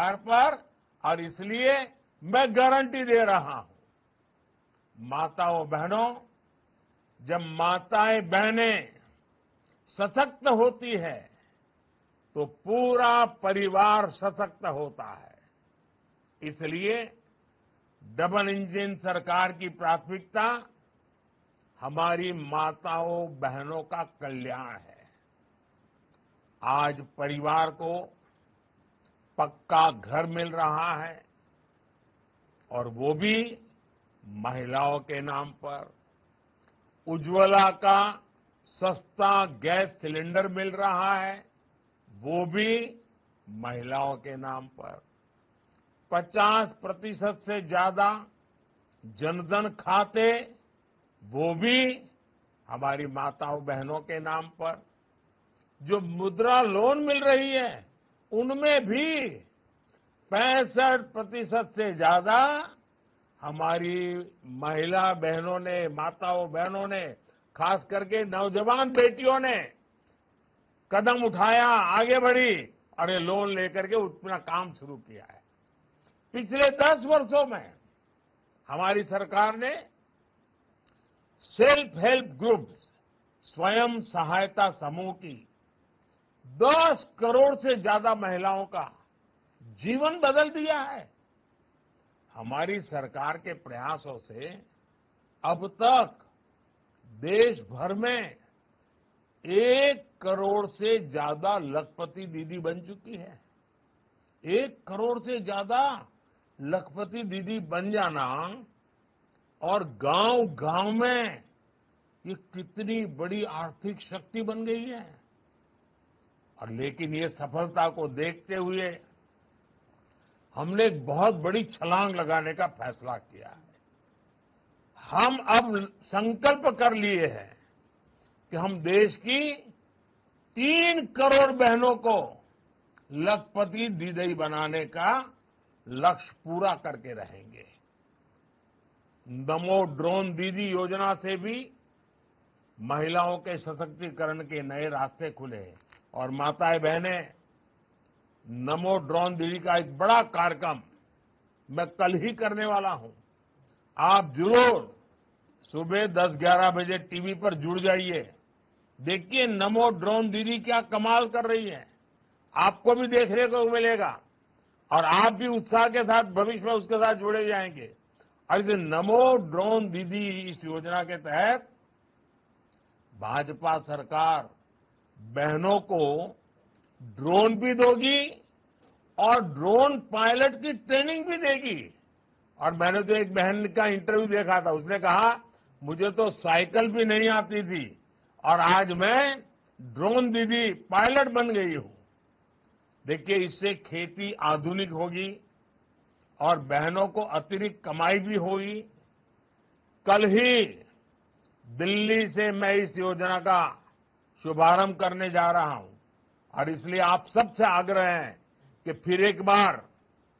आधार पर, और इसलिए मैं गारंटी दे रहा हूं, माताओं बहनों, जब माताएं बहनें सशक्त होती है तो पूरा परिवार सशक्त होता है। इसलिए डबल इंजन सरकार की प्राथमिकता हमारी माताओं बहनों का कल्याण है। आज परिवार को पक्का घर मिल रहा है, और वो भी महिलाओं के नाम पर। उज्ज्वला का सस्ता गैस सिलेंडर मिल रहा है, वो भी महिलाओं के नाम पर। 50% से ज्यादा जनधन खाते, वो भी हमारी माताओं बहनों के नाम पर। जो मुद्रा लोन मिल रही है, उनमें भी 65% से ज्यादा हमारी महिला बहनों ने, माताओं बहनों ने, खास करके नौजवान बेटियों ने कदम उठाया, आगे बढ़ी और ये लोन लेकर के अपना काम शुरू किया है। पिछले 10 वर्षों में हमारी सरकार ने सेल्फ हेल्प ग्रुप्स, स्वयं सहायता समूह की 10 करोड़ से ज्यादा महिलाओं का जीवन बदल दिया है। हमारी सरकार के प्रयासों से अब तक देश भर में 1 करोड़ से ज्यादा लखपति दीदी बन चुकी है। 1 करोड़ से ज्यादा लखपति दीदी बन जाना, और गांव-गांव में ये कितनी बड़ी आर्थिक शक्ति बन गई है। और लेकिन ये सफलता को देखते हुए हमने एक बहुत बड़ी छलांग लगाने का फैसला किया है। हम अब संकल्प कर लिए हैं कि हम देश की 3 करोड़ बहनों को लखपति दीदी बनाने का लक्ष्य पूरा करके रहेंगे। नमो ड्रोन दीदी योजना से भी महिलाओं के सशक्तिकरण के नए रास्ते खुले, और माताएं बहनें, नमो ड्रोन दीदी का एक बड़ा कार्यक्रम मैं कल ही करने वाला हूं। आप जरूर सुबह 10-11 बजे टीवी पर जुड़ जाइए। देखिए नमो ड्रोन दीदी क्या कमाल कर रही है, आपको भी देखने को मिलेगा, और आप भी उत्साह के साथ भविष्य में उसके साथ जुड़े जाएंगे। और इस नमो ड्रोन दीदी इस योजना के तहत भाजपा सरकार बहनों को ड्रोन भी दोगी और ड्रोन पायलट की ट्रेनिंग भी देगी। और मैंने तो एक बहन का इंटरव्यू देखा था, उसने कहा मुझे तो साइकिल भी नहीं आती थी और आज मैं ड्रोन दीदी पायलट बन गई हूं। देखिए इससे खेती आधुनिक होगी और बहनों को अतिरिक्त कमाई भी होगी। कल ही दिल्ली से मैं इस योजना का शुभारंभ करने जा रहा हूं, और इसलिए आप सबसे आग्रह है कि फिर एक बार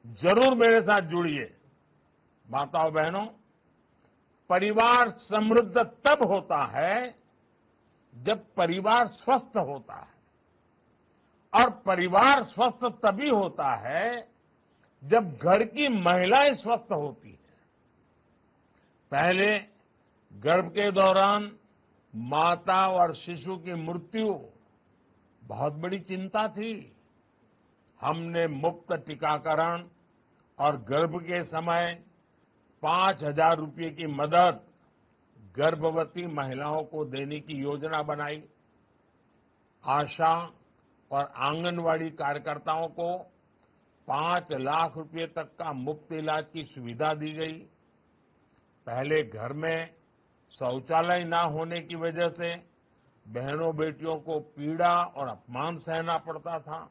जरूर मेरे साथ जुड़िए। माताओं बहनों, परिवार समृद्ध तब होता है जब परिवार स्वस्थ होता है, और परिवार स्वस्थ तभी होता है जब घर की महिलाएं स्वस्थ होती हैं। पहले गर्भ के दौरान माता और शिशु की मृत्यु बहुत बड़ी चिंता थी। हमने मुफ्त टीकाकरण और गर्भ के समय 5,000 रुपये की मदद गर्भवती महिलाओं को देने की योजना बनाई। आशा और आंगनवाड़ी कार्यकर्ताओं को 5 लाख रुपये तक का मुफ्त इलाज की सुविधा दी गई। पहले घर में शौचालय न होने की वजह से बहनों बेटियों को पीड़ा और अपमान सहना पड़ता था।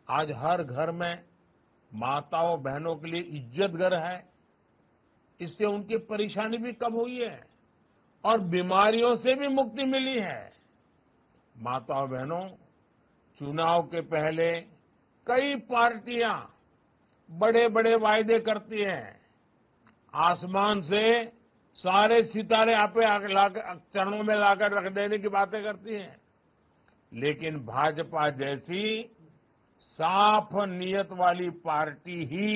आज हर घर में माताओं बहनों के लिए इज्जत घर है। इससे उनकी परेशानी भी कम हुई है और बीमारियों से भी मुक्ति मिली है। माताओं बहनों, चुनाव के पहले कई पार्टियां बड़े बड़े वायदे करती हैं। आसमान से सारे सितारे आप चरणों में लाकर रख देने की बातें करती हैं, लेकिन भाजपा जैसी साफ नीयत वाली पार्टी ही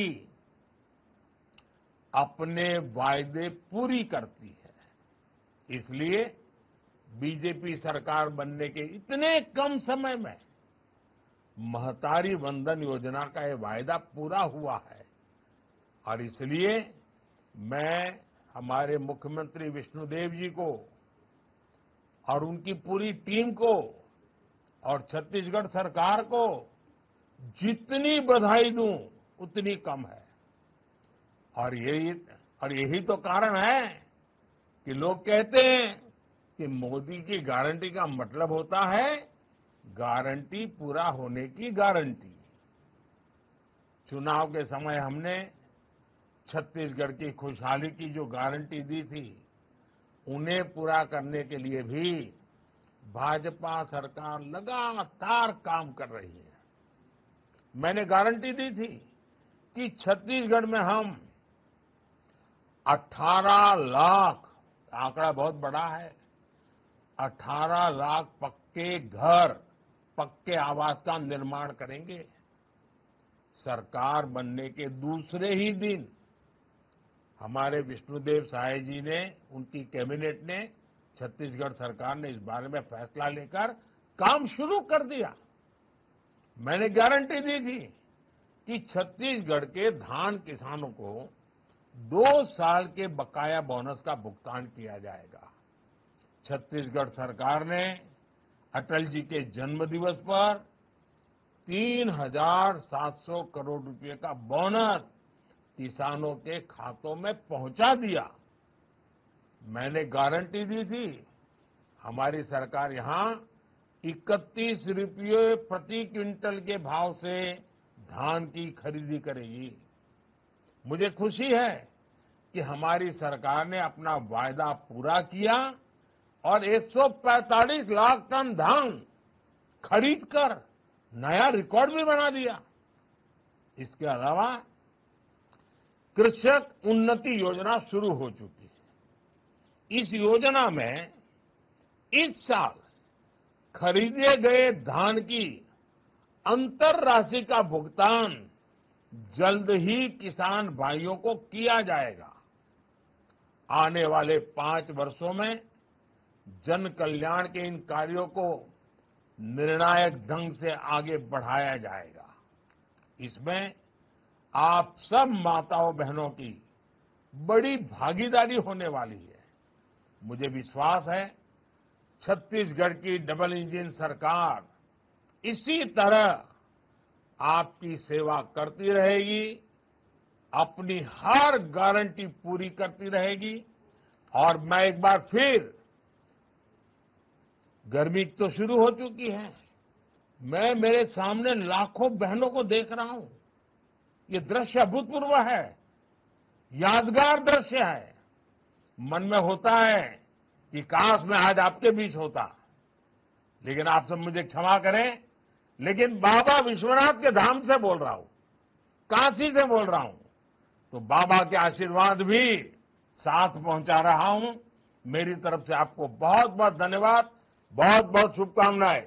अपने वायदे पूरी करती है। इसलिए बीजेपी सरकार बनने के इतने कम समय में महतारी वंदन योजना का ये वायदा पूरा हुआ है और इसलिए मैं हमारे मुख्यमंत्री विष्णुदेव जी को और उनकी पूरी टीम को और छत्तीसगढ़ सरकार को जितनी बधाई दूं उतनी कम है। और यही तो कारण है कि लोग कहते हैं कि मोदी की गारंटी का मतलब होता है गारंटी पूरा होने की गारंटी। चुनाव के समय हमने छत्तीसगढ़ की खुशहाली की जो गारंटी दी थी उन्हें पूरा करने के लिए भी भाजपा सरकार लगातार काम कर रही है। मैंने गारंटी दी थी कि छत्तीसगढ़ में हम 18 लाख, आंकड़ा बहुत बड़ा है, 18 लाख पक्के घर, पक्के आवास का निर्माण करेंगे। सरकार बनने के दूसरे ही दिन हमारे विष्णुदेव साय जी ने, उनकी कैबिनेट ने, छत्तीसगढ़ सरकार ने इस बारे में फैसला लेकर काम शुरू कर दिया। मैंने गारंटी दी थी कि छत्तीसगढ़ के धान किसानों को 2 साल के बकाया बोनस का भुगतान किया जाएगा। छत्तीसगढ़ सरकार ने अटल जी के जन्मदिवस पर 3,700 करोड़ रुपए का बोनस किसानों के खातों में पहुंचा दिया। मैंने गारंटी दी थी हमारी सरकार यहां 31 रुपये प्रति क्विंटल के भाव से धान की खरीदी करेगी। मुझे खुशी है कि हमारी सरकार ने अपना वायदा पूरा किया और 145 लाख टन धान खरीदकर नया रिकॉर्ड भी बना दिया। इसके अलावा कृषक उन्नति योजना शुरू हो चुकी है। इस योजना में इस साल खरीदे गए धान की अंतर राशि का भुगतान जल्द ही किसान भाइयों को किया जाएगा। आने वाले 5 वर्षों में जन कल्याण के इन कार्यों को निर्णायक ढंग से आगे बढ़ाया जाएगा। इसमें आप सब माताओं बहनों की बड़ी भागीदारी होने वाली है। मुझे विश्वास है छत्तीसगढ़ की डबल इंजन सरकार इसी तरह आपकी सेवा करती रहेगी, अपनी हर गारंटी पूरी करती रहेगी। और मैं एक बार फिर, गर्मी तो शुरू हो चुकी है, मैं मेरे सामने लाखों बहनों को देख रहा हूं। ये दृश्य अभूतपूर्व है, यादगार दृश्य है। मन में होता है कि काश मैं आज आपके बीच होता, लेकिन आप सब मुझे क्षमा करें, लेकिन बाबा विश्वनाथ के धाम से बोल रहा हूं, काशी से बोल रहा हूं, तो बाबा के आशीर्वाद भी साथ पहुंचा रहा हूं। मेरी तरफ से आपको बहुत बहुत धन्यवाद, बहुत बहुत शुभकामनाएं।